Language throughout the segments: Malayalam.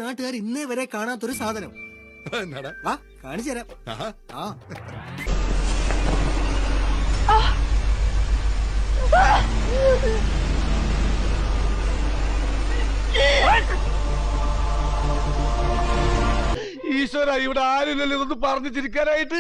നാട്ടുകാർ ഇന്നേ വരെ കാണാത്തൊരു സാധനം. വാ കാണിച്ചു തരാം. ഈശ്വര, ഇവിടെ ആരില്ലല്ലോ ഇതൊന്ന് പറഞ്ഞു ചിരിക്കാനായിട്ട്.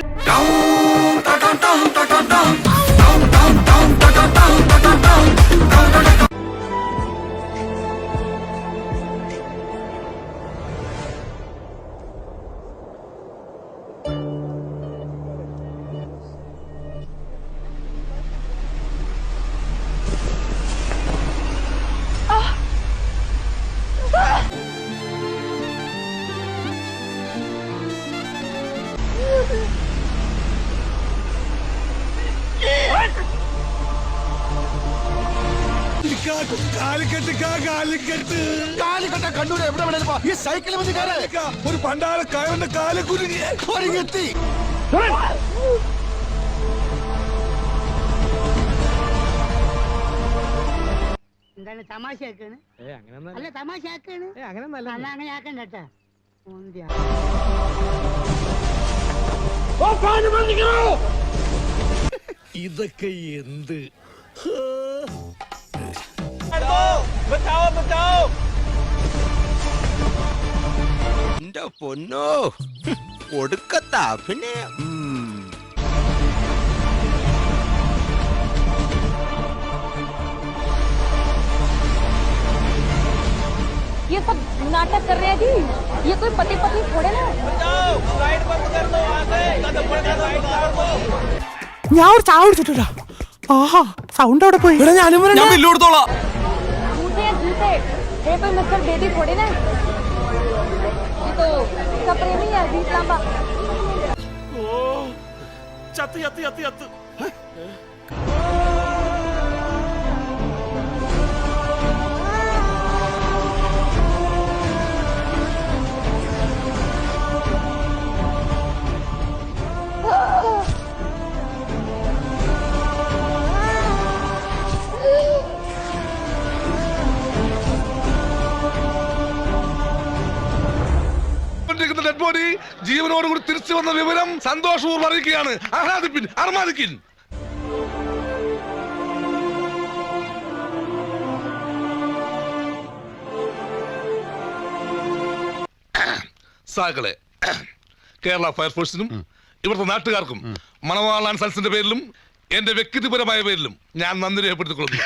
ഒരു പണ്ടാല കയറിന്റെ കാല കുരുങ്ങി. എന്താണ് തമാശയാക്കാണ്? അല്ല തമാശയാക്കാണ്, അങ്ങനെ ആക്കണ്ട കേട്ടാ. ഇതൊക്കെ എന്ത്? എന്റെ പൊന്നോ, ഒടുക്കത്ത അഭിനയം. ये सब नाटक कर रहे हैं जी, ये कोई पति पत्नी थोड़े ना। ഞാൻ ഒരു ചായ കുടിച്ചിട്ടില്ല. ആഹാ, സൗണ്ട് അവിടെ പോയി. झूठे हैं झूठे, ये कोई मिस्टर बेबी थोड़े ना। ये तो सब प्रेमी है अजीज लांबा। ഡെഡ് ബോഡി ജീവനോടുകൂടി തിരിച്ചു വന്ന വിവരം സന്തോഷപൂർവ്വം അറിയിക്കുകയാണ്. ആഹ്ലാദിപ്പിൻ, അർമാദിക്കിൻ. സാകളെ, കേരള ഫയർഫോഴ്സിനും ഇവിടുത്തെ നാട്ടുകാർക്കും മണവാളാൻ സൽസിന്റെ പേരിലും എന്റെ വ്യക്തിപരമായ പേരിലും ഞാൻ നന്ദി രേഖപ്പെടുത്തിക്കൊള്ളുന്നു.